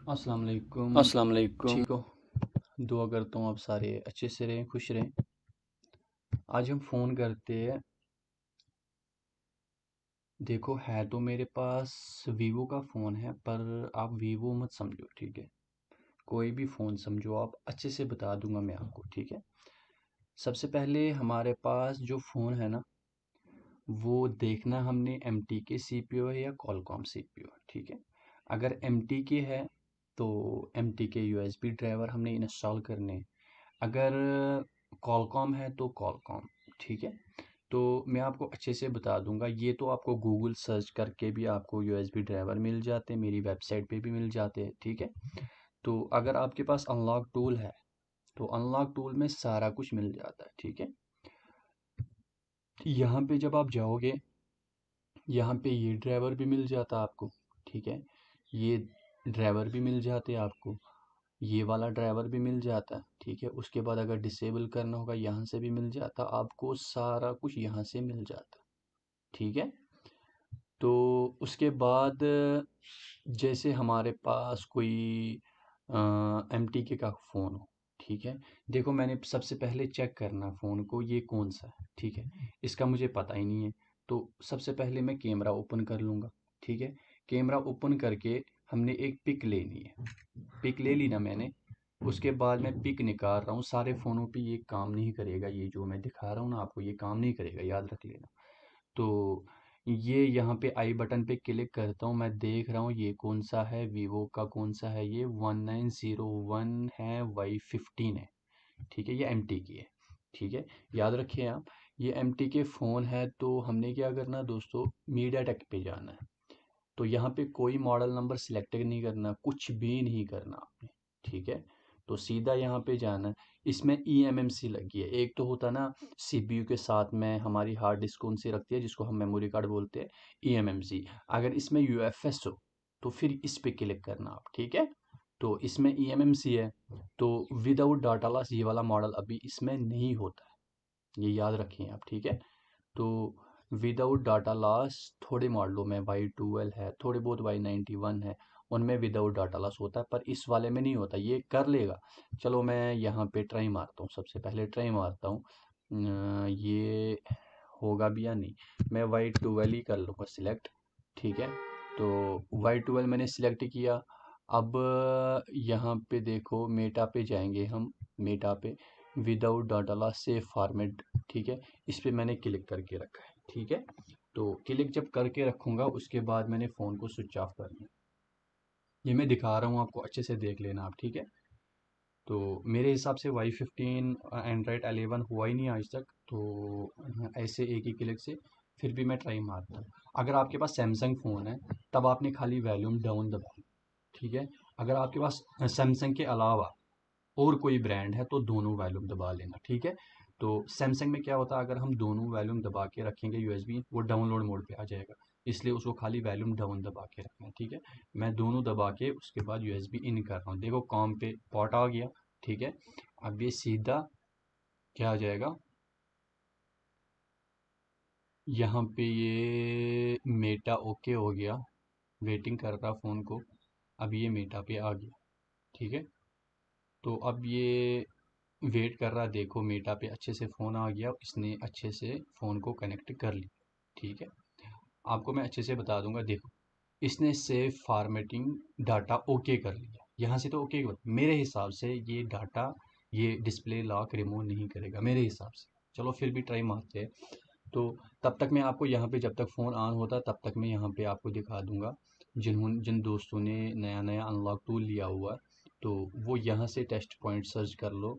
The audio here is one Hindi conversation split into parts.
अस्सलाम वालेकुम। ठीक हो? दुआ करता हूँ आप सारे अच्छे से रहें, खुश रहें। आज हम फ़ोन करते हैं। देखो, है तो मेरे पास वीवो का फ़ोन है, पर आप वीवो मत समझो, ठीक है? कोई भी फ़ोन समझो आप, अच्छे से बता दूंगा मैं आपको, ठीक है? सबसे पहले हमारे पास जो फ़ोन है ना, वो देखना हमने एमटी के सीपीयू है या कॉलकॉम सीपीयू है, ठीक है? अगर एमटी के है तो एमटी के यूएसबी ड्राइवर हमने इंस्टॉल करने हैं। अगर कॉलकॉम है तो कॉलकॉम, ठीक है? तो मैं आपको अच्छे से बता दूंगा। ये तो आपको गूगल सर्च करके भी आपको यूएसबी ड्राइवर मिल जाते हैं, मेरी वेबसाइट पे भी मिल जाते हैं, ठीक है? तो अगर आपके पास अनलॉक टूल है तो अनलॉक टूल में सारा कुछ मिल जाता है, ठीक है? यहाँ पे जब आप जाओगे, यहाँ पे ये ड्राइवर भी मिल जाता आपको, ठीक है? ये ड्राइवर भी मिल जाते आपको, ये वाला ड्राइवर भी मिल जाता, ठीक है? उसके बाद अगर डिसेबल करना होगा यहाँ से भी मिल जाता आपको, सारा कुछ यहाँ से मिल जाता, ठीक है? तो उसके बाद जैसे हमारे पास कोई एम टी के का फ़ोन हो, ठीक है? देखो, मैंने सबसे पहले चेक करना फ़ोन को ये कौन सा है, ठीक है? इसका मुझे पता ही नहीं है। तो सबसे पहले मैं कैमरा ओपन कर लूँगा, ठीक है? कैमरा ओपन करके हमने एक पिक लेनी है। पिक ले ली ना मैंने, उसके बाद मैं पिक निकाल रहा हूँ। सारे फ़ोनों पे ये काम नहीं करेगा, ये जो मैं दिखा रहा हूँ ना आपको, ये काम नहीं करेगा, याद रख लेना। तो ये यहाँ पे आई बटन पे क्लिक करता हूँ, मैं देख रहा हूँ ये कौन सा है, वीवो का कौन सा है, ये 1901 है, Y15 है, ठीक है? ये एम टी की है, ठीक है? याद रखिए आप, ये एम टी के फ़ोन है। तो हमने क्या करना दोस्तों, मीडिया टेक पे जाना है। तो यहाँ पे कोई मॉडल नंबर सिलेक्ट नहीं करना, कुछ भी नहीं करना आपने, ठीक है? तो सीधा यहाँ पे जाना है। इसमें eMMC लगी है। एक तो होता ना सीपीयू के साथ में हमारी हार्ड डिस्क कौन सी रखती है, जिसको हम मेमोरी कार्ड बोलते हैं, eMMC। अगर इसमें यूएफएस हो तो फिर इस पे क्लिक करना आप, ठीक है? तो इसमें eMMC है, तो विदाउट डाटा लॉस ये वाला मॉडल अभी इसमें नहीं होता है, ये याद रखिए आप, ठीक है? तो विदाउट डाटा लॉस थोड़े मॉडलों में Y12 है, थोड़े बहुत Y91 है, उनमें विदाउट डाटा लॉस होता है, पर इस वाले में नहीं होता। ये कर लेगा। चलो मैं यहाँ पे ट्राई मारता हूँ, सबसे पहले ट्राई मारता हूँ। ये होगा भी या नहीं। मैं Y12 ही कर लूँगा सिलेक्ट, ठीक है? तो Y12 मैंने सिलेक्ट किया। अब यहाँ पे देखो, मेटा पे जाएंगे हम, मेटा पे without data loss save format, ठीक है? इस पे मैंने क्लिक करके रखा है, ठीक है? तो क्लिक जब करके रखूँगा उसके बाद मैंने फ़ोन को स्विच ऑफ करना है। ये मैं दिखा रहा हूँ आपको, अच्छे से देख लेना आप, ठीक है? तो मेरे हिसाब से Y15 एंड्रॉयड 11 हुआ ही नहीं आज तक, तो ऐसे एक ही क्लिक से फिर भी मैं ट्राई मारता हूँ। अगर आपके पास सैमसंग फ़ोन है तब आपने खाली वॉल्यूम डाउन दबाना, ठीक है? अगर आपके पास सैमसंग के अलावा और कोई ब्रांड है तो दोनों वॉल्यूम दबा लेना, ठीक है? तो सैमसंग में क्या होता है, अगर हम दोनों वॉल्यूम दबा के रखेंगे यूएसबी, वो डाउनलोड मोड पे आ जाएगा, इसलिए उसको खाली वॉल्यूम डाउन दबा के रखना है, ठीक है? मैं दोनों दबा के उसके बाद यूएसबी इन कर रहा हूँ। देखो, कॉम पे पॉट आ गया, ठीक है? अब ये सीधा क्या आ जाएगा, यहाँ पे ये मेटा ओके हो गया, वेटिंग कर रहा फ़ोन को। अब ये मेटा पे आ गया, ठीक है? तो अब ये वेट कर रहा, देखो मेटा पे अच्छे से फ़ोन आ गया, इसने अच्छे से फ़ोन को कनेक्ट कर लिया, ठीक है? आपको मैं अच्छे से बता दूंगा। देखो, इसने सेव फॉर्मेटिंग डाटा ओके कर लिया, यहाँ से तो ओके मेरे हिसाब से ये डाटा, ये डिस्प्ले लॉक रिमूव नहीं करेगा मेरे हिसाब से। चलो फिर भी ट्राई मारते हैं। तो तब तक मैं आपको यहाँ पे, जब तक फ़ोन ऑन होता तब तक मैं यहाँ पे आपको दिखा दूंगा, जिन दोस्तों ने नया नया अनलॉक टूल लिया हुआ है, तो वो यहाँ से टेस्ट पॉइंट सर्च कर लो।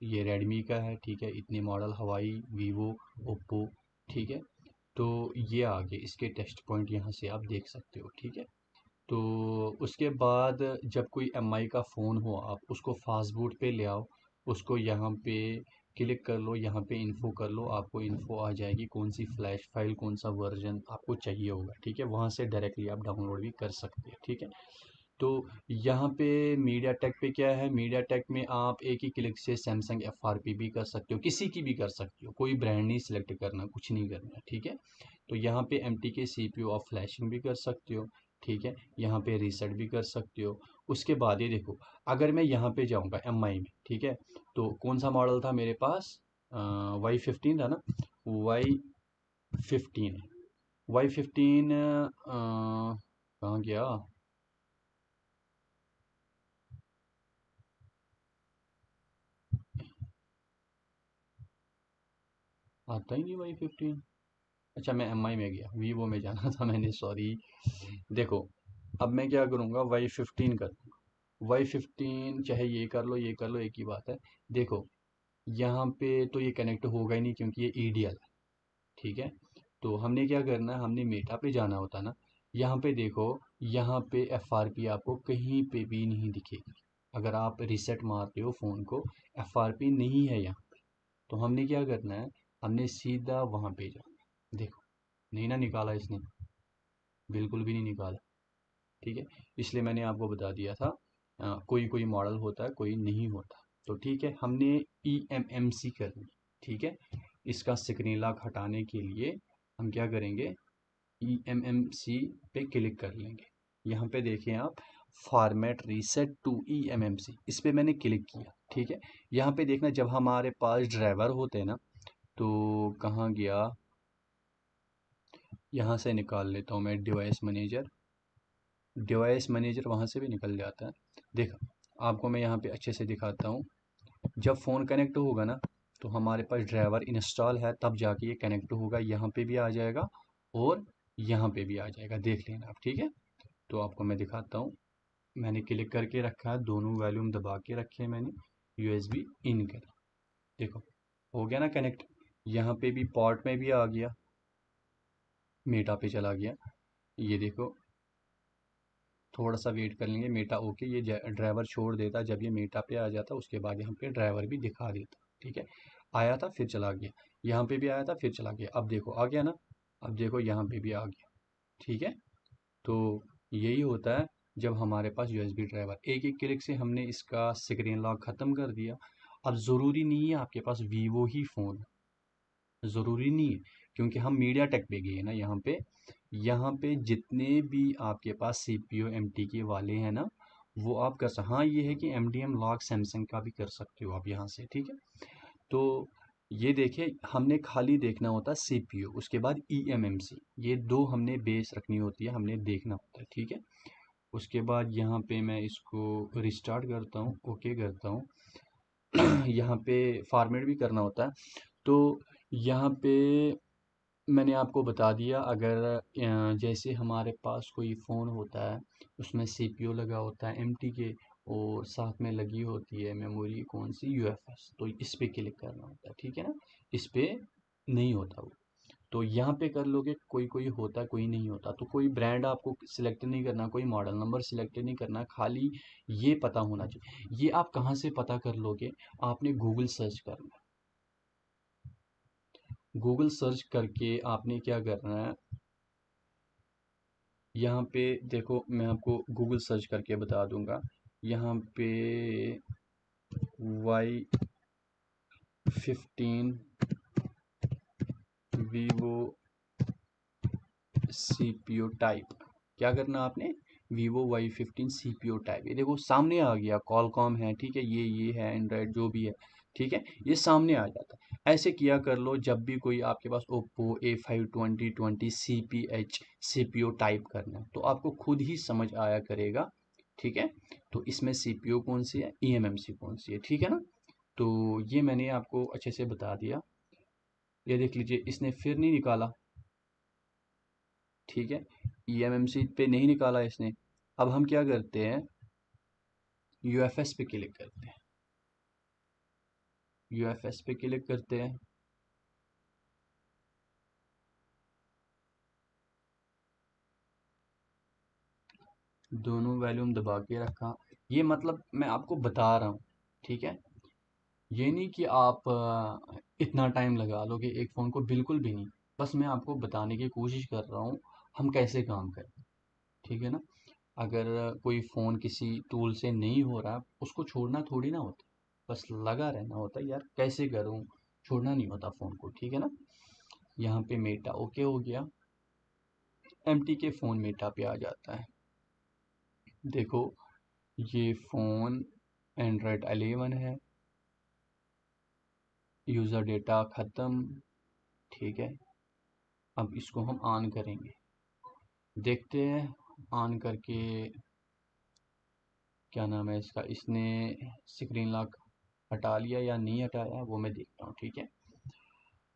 ये रेडमी का है, ठीक है? इतने मॉडल, हवाई, वीवो, ओप्पो, ठीक है? तो ये आगे इसके टेस्ट पॉइंट यहाँ से आप देख सकते हो, ठीक है? तो उसके बाद जब कोई एमआई का फ़ोन हो, आप उसको फास्टबूट पे ले आओ, उसको यहाँ पे क्लिक कर लो, यहाँ पे इन्फो कर लो, आपको इन्फो आ जाएगी कौन सी फ्लैश फाइल, कौन सा वर्जन आपको चाहिए होगा, ठीक है? वहाँ से डायरेक्टली आप डाउनलोड भी कर सकते हैं, ठीक है? तो यहाँ पे मीडिया टेक पे क्या है, मीडिया टेक में आप एक ही क्लिक से सैमसंग एफ भी कर सकते हो, किसी की भी कर सकते हो, कोई ब्रांड नहीं सिलेक्ट करना, कुछ नहीं करना, ठीक है? तो यहाँ पे एम टी के सी पी यू आप फ्लैशिंग भी कर सकते हो, ठीक है, यहाँ पे रीसेट भी कर सकते हो। उसके बाद ये देखो, अगर मैं यहाँ पे जाऊँगा एमआई में, ठीक है, तो कौन सा मॉडल था मेरे पास, Y15 था ना, Y15, Y15 कहाँ गया, आता ही नहीं Y15। अच्छा, मैं एमआई में गया, वीवो में जाना था मैंने, सॉरी। देखो, अब मैं क्या करूँगा, Y15 कर दूँगा। Y15 चाहे ये कर लो, ये कर लो, एक ही बात है। देखो, यहाँ पे तो ये कनेक्ट होगा ही नहीं क्योंकि ये ईडीएल है, ठीक है। तो हमने क्या करना है, हमने मेटा पे जाना होता है ना। यहाँ पे देखो, यहाँ पे एफआरपी आपको कहीं पे भी नहीं दिखेगी। अगर आप रीसेट मारते हो फ़ोन को, एफआरपी नहीं है यहाँ पे। तो हमने क्या करना है, हमने सीधा वहाँ पे जाना है। देखो, नहीं ना निकाला इसने, बिल्कुल भी नहीं निकाला, ठीक है। इसलिए मैंने आपको बता दिया था, कोई कोई मॉडल होता है, कोई नहीं होता। तो ठीक है, हमने EMMC करनी, ठीक है। इसका स्क्रीन लॉक हटाने के लिए हम क्या करेंगे, EMMC पे क्लिक कर लेंगे। यहाँ पे देखें आप, फॉर्मेट रीसेट टू EMMC, इस पे मैंने क्लिक किया, ठीक है। यहाँ पे देखना, जब हमारे पास ड्राइवर होते हैं ना, तो कहाँ गया, यहाँ से निकाल लेता हूँ मैं डिवाइस मैनेजर। डिवाइस मैनेजर वहाँ से भी निकल जाता है। देखो, आपको मैं यहाँ पे अच्छे से दिखाता हूँ। जब फ़ोन कनेक्ट होगा ना, तो हमारे पास ड्राइवर इंस्टॉल है, तब जाके ये कनेक्ट होगा, यहाँ पे भी आ जाएगा और यहाँ पे भी आ जाएगा, देख लेना आप, ठीक है। तो आपको मैं दिखाता हूँ, मैंने क्लिक करके रखा है, दोनों वॉल्यूम दबा के रखे हैं मैंने, USB इन कर, देखो हो गया ना कनेक्ट। यहाँ पे भी पोर्ट में भी आ गया, मेटा पे चला गया, ये देखो। थोड़ा सा वेट कर लेंगे, मेटा ओके, ये ड्राइवर छोड़ देता, जब ये मेटा पे आ जाता उसके बाद यहाँ पे ड्राइवर भी दिखा देता, ठीक है। आया था फिर चला गया, यहाँ पे भी आया था फिर चला गया, अब देखो आ गया ना, अब देखो यहाँ पे भी आ गया, ठीक है। तो यही होता है जब हमारे पास USB ड्राइवर, एक एक क्लिक से हमने इसका स्क्रीन लॉक ख़त्म कर दिया। अब ज़रूरी नहीं है आपके पास वीवो ही फ़ोन, ज़रूरी नहीं है, क्योंकि हम मीडिया टेक पे गए ना, यहाँ पे जितने भी आपके पास CPU MTK वाले हैं ना, वो आप कर सकते। हाँ, ये है कि MDM लॉक सैमसंग का भी कर सकते हो आप यहाँ से, ठीक है। तो ये देखिए, हमने खाली देखना होता है CPU, उसके बाद EMMC, ये दो हमने बेस रखनी होती है, हमने देखना होता है, ठीक है। उसके बाद यहाँ पे मैं इसको रिस्टार्ट करता हूँ, ओके करता हूँ। यहाँ पे फॉर्मेट भी करना होता है। तो यहाँ पे मैंने आपको बता दिया, अगर जैसे हमारे पास कोई फ़ोन होता है, उसमें CPU लगा होता है MTK, और साथ में लगी होती है मेमोरी कौन सी, UFS, तो इस पे क्लिक करना होता है, ठीक है ना। इस पे नहीं होता वो, तो यहाँ पे कर लोगे, कोई कोई होता है, कोई नहीं होता। तो कोई ब्रांड आपको सिलेक्ट नहीं करना, कोई मॉडल नंबर सिलेक्ट नहीं करना, खाली ये पता होना चाहिए। ये आप कहाँ से पता कर लोगे, आपने गूगल सर्च करना है। गूगल सर्च करके आपने क्या करना है, यहाँ पे देखो, मैं आपको गूगल सर्च करके बता दूंगा। यहाँ पे Y15 वीवो CPU टाइप, क्या करना आपने, वीवो Y15 CPU टाइप, ये देखो सामने आ गया, कॉलकॉम है, ठीक है, ये है एंड्रॉयड जो भी है, ठीक है, ये सामने आ जाता है। ऐसे किया कर लो, जब भी कोई आपके पास Oppo A5 2020 CPH CPU type करना है, तो आपको खुद ही समझ आया करेगा, ठीक है। तो इसमें CPU कौन सी है, EMMC कौन सी है, ठीक है ना। तो ये मैंने आपको अच्छे से बता दिया। ये देख लीजिए, इसने फिर नहीं निकाला, ठीक है, EMMC पे नहीं निकाला इसने। अब हम क्या करते हैं, UFS पे क्लिक करते हैं, UFS पे क्लिक करते हैं। दोनों वॉल्यूम दबा के रखा, ये मतलब मैं आपको बता रहा हूँ, ठीक है। ये नहीं कि आप इतना टाइम लगा लोगे एक फ़ोन को, बिल्कुल भी नहीं। बस मैं आपको बताने की कोशिश कर रहा हूँ हम कैसे काम करें, ठीक है ना। अगर कोई फ़ोन किसी टूल से नहीं हो रहा, उसको छोड़ना थोड़ी ना होता, बस लगा रहना होता है, यार कैसे करूँ, छोड़ना नहीं होता फ़ोन को, ठीक है ना। यहाँ पे मेटा ओके हो गया, MTK फ़ोन मेटा पे आ जाता है। देखो ये फ़ोन एंड्रॉयड 11 है, यूज़र डेटा ख़त्म, ठीक है। अब इसको हम ऑन करेंगे, देखते हैं ऑन करके क्या नाम है इसका, इसने स्क्रीन लॉक हटा लिया या नहीं हटाया वो मैं देखता हूँ, ठीक है।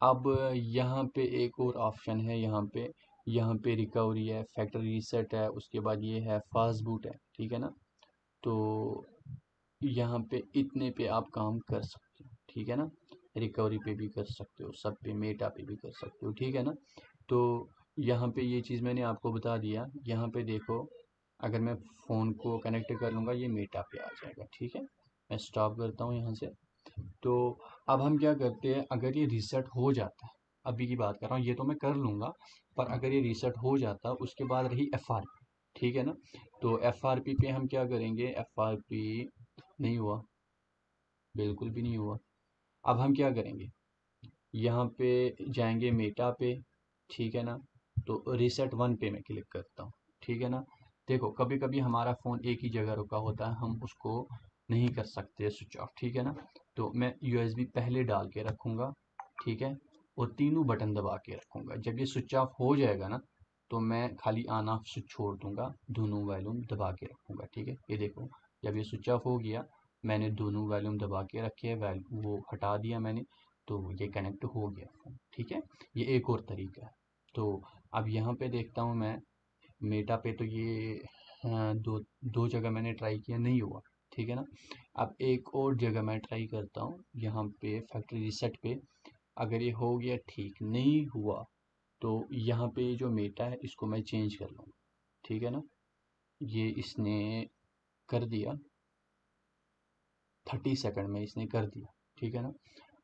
अब यहाँ पे एक और ऑप्शन है, यहाँ पे रिकवरी है, फैक्ट्री रीसेट है, उसके बाद ये है फास्ट बूट है, ठीक है ना। तो यहाँ पे इतने पे आप काम कर सकते हो, ठीक है ना। रिकवरी पे भी कर सकते हो, सब पे, मेटा पे भी कर सकते हो, ठीक है ना। तो यहाँ पे ये चीज़ मैंने आपको बता दिया। यहाँ पे देखो, अगर मैं फ़ोन को कनेक्ट कर लूँगा ये मेटा पे आ जाएगा, ठीक है। मैं स्टॉप करता हूँ यहाँ से। तो अब हम क्या करते हैं, अगर ये रीसेट हो जाता है, अभी की बात कर रहा हूँ, ये तो मैं कर लूँगा, पर अगर ये रीसेट हो जाता उसके बाद रही एफआरपी, ठीक है ना। तो एफआरपी पे हम क्या करेंगे, एफआरपी नहीं हुआ, बिल्कुल भी नहीं हुआ। अब हम क्या करेंगे, यहाँ पे जाएंगे मेटा पे, ठीक है ना। तो रीसेट वन पे मैं क्लिक करता हूँ, ठीक है ना। देखो कभी कभी हमारा फ़ोन एक ही जगह रुका होता है, हम उसको नहीं कर सकते स्विच ऑफ, ठीक है ना। तो मैं यूएसबी पहले डाल के रखूँगा, ठीक है, और तीनों बटन दबा के रखूँगा। जब ये स्विच ऑफ हो जाएगा ना, तो मैं खाली ऑन ऑफ स्विच छोड़ दूँगा, दोनों वॉल्यूम दबा के रखूँगा, ठीक है। ये देखो जब ये स्विच ऑफ हो गया, मैंने दोनों वॉल्यूम दबा के रखे हैं, वो हटा दिया मैंने, तो ये कनेक्ट हो गया फ़ोन, ठीक है। ये एक और तरीका है। तो अब यहाँ पे देखता हूँ मैं मेटा पे, तो ये दो दो जगह मैंने ट्राई किया, नहीं हुआ, ठीक है ना। अब एक और जगह मैं ट्राई करता हूँ, यहाँ पे फैक्ट्री रीसेट पे, अगर ये हो गया ठीक, नहीं हुआ तो यहाँ पे जो मेटा है इसको मैं चेंज कर लूँगा, ठीक है ना। ये इसने कर दिया, 30 सेकंड में इसने कर दिया, ठीक है ना।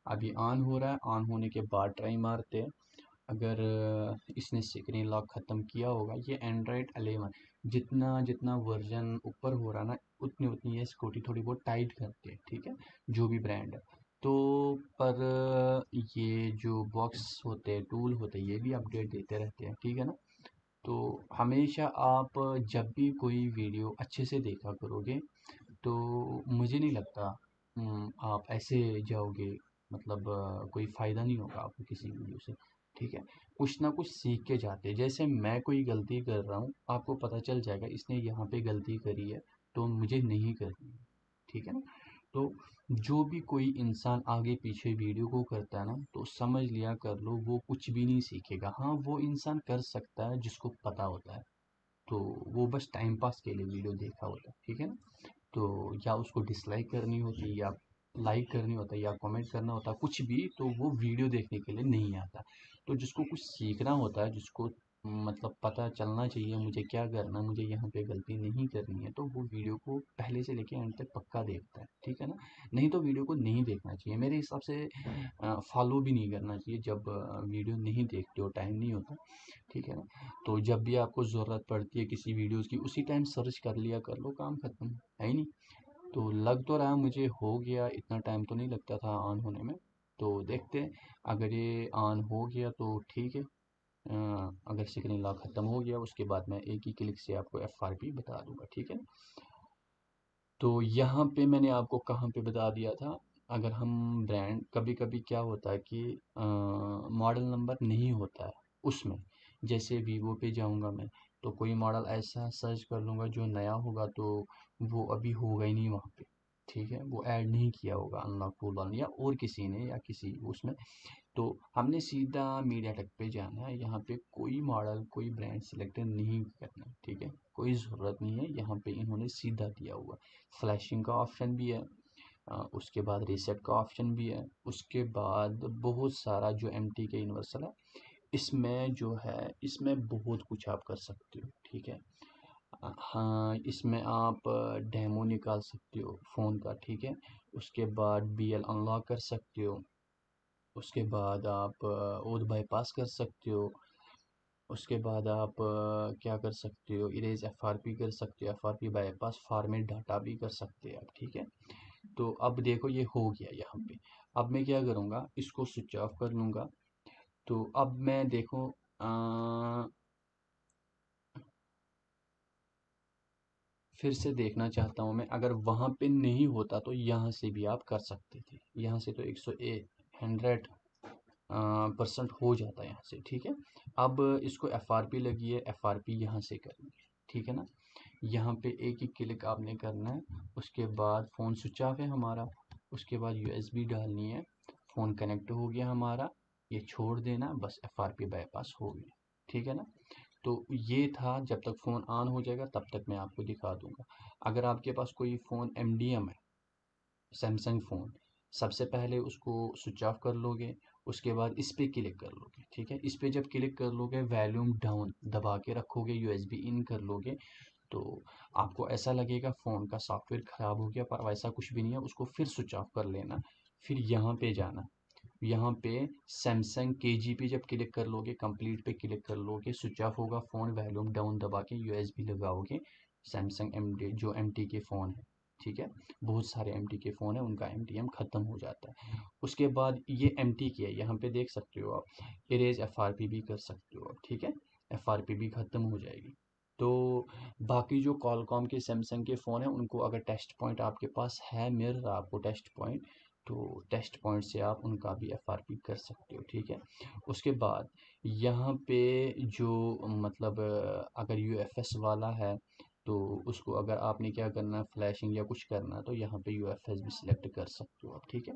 अब ये ऑन हो रहा है, ऑन होने के बाद ट्राई मारते हैं, अगर इसने स्क्रीन लॉक ख़त्म किया होगा। ये एंड्रॉयड 11 जितना जितना वर्जन ऊपर हो रहा ना, उतनी उतनी ये सिक्योरिटी थोड़ी बहुत टाइट करते हैं, ठीक है, जो भी ब्रांड है। तो पर ये जो बॉक्स होते हैं, टूल होते हैं, ये भी अपडेट देते रहते हैं, ठीक है ना। तो हमेशा आप जब भी कोई वीडियो अच्छे से देखा करोगे, तो मुझे नहीं लगता आप ऐसे जाओगे, मतलब कोई फ़ायदा नहीं होगा आपको किसी वीडियो से, ठीक है। कुछ ना कुछ सीख के जाते हैं, जैसे मैं कोई गलती कर रहा हूँ, आपको पता चल जाएगा इसने यहाँ पे गलती करी है, तो मुझे नहीं करनी है, ठीक है ना। तो जो भी कोई इंसान आगे पीछे वीडियो को करता है ना, तो समझ लिया कर लो वो कुछ भी नहीं सीखेगा। हाँ, वो इंसान कर सकता है जिसको पता होता है, तो वो बस टाइम पास के लिए वीडियो देखा होता है, ठीक है ना। तो या उसको डिसलाइक करनी होती है, या लाइक करनी होता है, या कमेंट करना होता है, कुछ भी, तो वो वीडियो देखने के लिए नहीं आता। तो जिसको कुछ सीखना होता है, जिसको मतलब पता चलना चाहिए मुझे क्या करना, मुझे यहाँ पे गलती नहीं करनी है, तो वो वीडियो को पहले से लेके एंड तक पक्का देखता है, ठीक है ना। नहीं तो वीडियो को नहीं देखना चाहिए मेरे हिसाब से, फॉलो भी नहीं करना चाहिए जब वीडियो नहीं देखते हो, टाइम नहीं होता, ठीक है ना। तो जब भी आपको ज़रूरत पड़ती है किसी वीडियोज़ की, उसी टाइम सर्च कर लिया कर लो, काम ख़त्म, है ही नहीं। तो लग तो रहा मुझे हो गया, इतना टाइम तो नहीं लगता था ऑन होने में। तो देखते हैं, अगर ये ऑन हो गया तो ठीक है। अगर स्क्रीन लॉक ख़त्म हो गया, उसके बाद मैं एक ही क्लिक से आपको एफआरपी बता दूंगा, ठीक है। तो यहाँ पे मैंने आपको कहाँ पे बता दिया था, अगर हम ब्रांड, कभी कभी क्या होता है कि मॉडल नंबर नहीं होता है उसमें, जैसे वीवो पे जाऊँगा मैं, तो कोई मॉडल ऐसा सर्च कर लूँगा जो नया होगा, तो वो अभी होगा ही नहीं वहाँ पे, ठीक है, वो ऐड नहीं किया होगा अनलॉक टूल वाले या और किसी ने, या किसी उसमें। तो हमने सीधा मीडिया टेक पे जाना है, यहाँ पे कोई मॉडल कोई ब्रांड सिलेक्ट नहीं करना, ठीक है, कोई ज़रूरत नहीं है, यहाँ पे इन्होंने सीधा दिया हुआ। फ्लैशिंग का ऑप्शन भी है, उसके बाद रीसेट का ऑप्शन भी है, उसके बाद बहुत सारा जो एम टी के यूनिवर्सल है, इसमें जो है, इसमें बहुत कुछ आप कर सकते हो, ठीक है। हाँ, इसमें आप डेमो निकाल सकते हो फ़ोन का, ठीक है। उसके बाद बीएल अनलॉक कर सकते हो, उसके बाद आप ओथ बाईपास कर सकते हो, उसके बाद आप क्या कर सकते हो, इरेज एफआरपी कर सकते हो, एफआरपी बाईपास फॉर्मेट डाटा भी कर सकते हैं आप, ठीक है। तो अब देखो ये हो गया यहाँ पे। अब मैं क्या करूँगा, इसको स्विच ऑफ कर लूँगा। तो अब मैं देखो, फिर से देखना चाहता हूँ मैं, अगर वहाँ पे नहीं होता तो यहाँ से भी आप कर सकते थे। यहाँ से तो 100% हो जाता है यहाँ से, ठीक है। अब इसको FRP लगी है, FRP यहाँ से करेंगे, ठीक है ना। यहाँ पे एक ही क्लिक आपने करना है, उसके बाद फ़ोन स्विच ऑफ है हमारा, उसके बाद USB डालनी है, फ़ोन कनेक्ट हो गया हमारा, ये छोड़ देना, बस FRP बाईपास हो गया, ठीक है ना। तो ये था, जब तक फ़ोन ऑन हो जाएगा तब तक मैं आपको दिखा दूंगा। अगर आपके पास कोई फ़ोन MDM है, सैमसंग फ़ोन, सबसे पहले उसको स्विच ऑफ कर लोगे, उसके बाद इस पे क्लिक कर लोगे, ठीक है। इस पे जब क्लिक कर लोगे, वॉल्यूम डाउन दबा के रखोगे, USB इन कर लोगे, तो आपको ऐसा लगेगा फ़ोन का सॉफ्टवेयर ख़राब हो गया, पर वैसा कुछ भी नहीं है। उसको फिर स्विच ऑफ कर लेना, फिर यहाँ पे जाना, यहाँ पे सैमसंग KG पे जब क्लिक कर लोगे, कंप्लीट पे क्लिक कर लोगे, स्विच ऑफ होगा फ़ोन, वॉल्यूम डाउन दबा के USB लगाओगे, सैमसंग MD जो MT के फ़ोन है, ठीक है। बहुत सारे MT के फ़ोन है, उनका MTM ख़त्म हो जाता है। उसके बाद ये MT की है, यहाँ पे देख सकते हो आप, इरेज FRP भी कर सकते हो आप, ठीक है। FRP भी ख़त्म हो जाएगी। तो बाकी जो कॉलकॉम के, सैमसंग के फ़ोन हैं, उनको अगर टेस्ट पॉइंट आपके पास है, मिल रहा आपको टेस्ट पॉइंट, तो टेस्ट पॉइंट से आप उनका भी FRP कर सकते हो, ठीक है। उसके बाद यहाँ पे जो मतलब अगर UFS वाला है, तो उसको अगर आपने क्या करना है, फ्लैशिंग या कुछ करना है, तो यहाँ पे UFS भी सिलेक्ट कर सकते हो आप, ठीक है।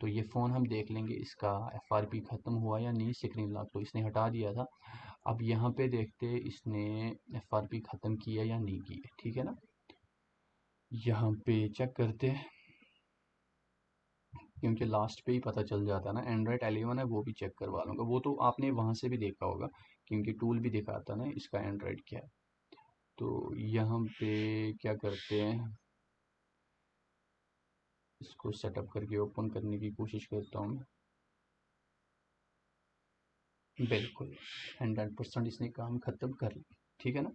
तो ये फ़ोन हम देख लेंगे इसका FRP ख़त्म हुआ या नहीं। स्क्रीन लॉक तो इसने हटा दिया था, अब यहाँ पे देखते इसने FRP ख़त्म किया या नहीं किया, ठीक है ना। यहाँ पे चेक करते हैं, क्योंकि लास्ट पे ही पता चल जाता है ना। एंड्रॉयड 11 है, वो भी चेक करवा लूँगा, वो तो आपने वहाँ से भी देखा होगा, क्योंकि टूल भी दिखाता ना इसका एंड्रॉयड क्या है। तो यहाँ पे क्या करते हैं, इसको सेटअप करके ओपन करने की कोशिश करता हूँ मैं। बिल्कुल 100% इसने काम ख़त्म कर लिया, ठीक है ना।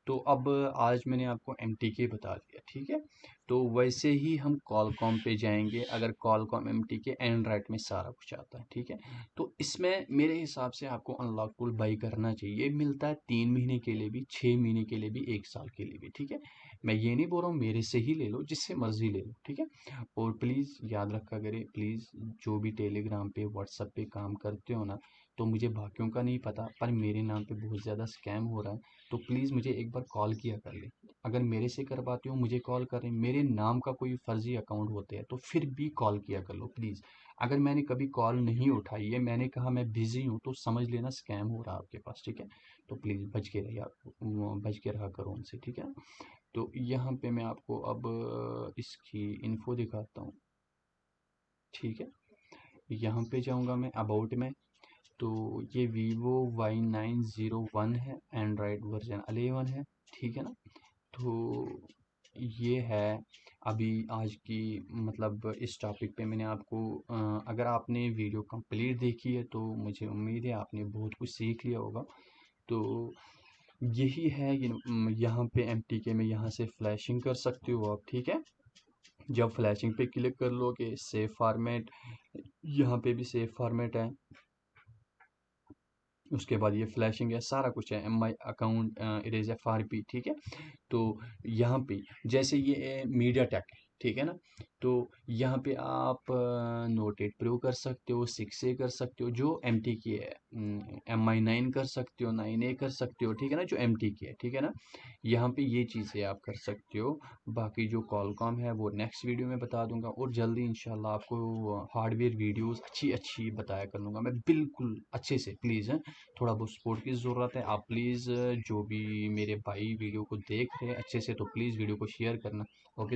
तो अब आज मैंने आपको MTK बता दिया, ठीक है। तो वैसे ही हम कॉलकॉम पे जाएंगे। अगर कॉलकॉम MTK एंड्रॉयड में सारा कुछ आता है, ठीक है। तो इसमें मेरे हिसाब से आपको अनलॉक टूल बाई करना चाहिए। ये मिलता है 3 महीने के लिए भी, 6 महीने के लिए भी, 1 साल के लिए भी, ठीक है। मैं ये नहीं बोल रहा हूँ मेरे से ही ले लो, जिससे मर्जी ले लो, ठीक है। और प्लीज़ याद रखा करें, प्लीज़ जो भी टेलीग्राम पे, व्हाट्सएप पे काम करते हो ना, तो मुझे बाकियों का नहीं पता, पर मेरे नाम पे बहुत ज़्यादा स्कैम हो रहा है। तो प्लीज़ मुझे एक बार कॉल किया कर ले। अगर मेरे से करवाते हो, मुझे कॉल करें, मेरे नाम का कोई फर्जी अकाउंट होते हैं तो फिर भी कॉल किया कर लो प्लीज़। अगर मैंने कभी कॉल नहीं उठाई है, मैंने कहा मैं बिज़ी हूँ, तो समझ लेना स्कैम हो रहा है आपके पास, ठीक है। तो प्लीज़ बच के रहा करो उनसे, ठीक है। तो यहाँ पे मैं आपको अब इसकी इन्फो दिखाता हूँ, ठीक है। यहाँ पे जाऊँगा मैं अबाउट में, तो ये Vivo Y901 है, एंड्रॉयड वर्जन 11 है, ठीक है ना। तो ये है अभी आज की, मतलब इस टॉपिक पे मैंने आपको अगर आपने वीडियो कंप्लीट देखी है तो मुझे उम्मीद है आपने बहुत कुछ सीख लिया होगा। तो यही है यहाँ पे MTK में यहाँ से फ्लैशिंग कर सकते हो आप, ठीक है। जब फ्लैशिंग पे क्लिक कर लोगे, सेव फॉर्मेट, यहाँ पे भी सेव फॉर्मेट है। उसके बाद ये फ्लैशिंग है, सारा कुछ है, MI अकाउंट, इरेज FRP, ठीक है। तो यहाँ पे जैसे ये मीडिया टेक है, ठीक है ना। तो यहाँ पे आप नोट 8 प्रो कर सकते हो, 6A कर सकते हो जो MT की है, MI9 कर सकते हो, 9A कर सकते हो, ठीक है ना, जो MT की है, ठीक है ना। यहाँ पे ये चीज़ें आप कर सकते हो। बाकी जो कॉलकॉम है वो नेक्स्ट वीडियो में बता दूंगा, और जल्दी इंशाल्लाह आपको हार्डवेयर वीडियोस अच्छी अच्छी बताया कर लूँगा मैं, बिल्कुल अच्छे से। प्लीज़ थोड़ा बहुत सपोर्ट की ज़रूरत है, आप प्लीज़ जो भी मेरे भाई वीडियो को देख रहे हैं अच्छे से, तो प्लीज़ वीडियो को शेयर करना। ओके।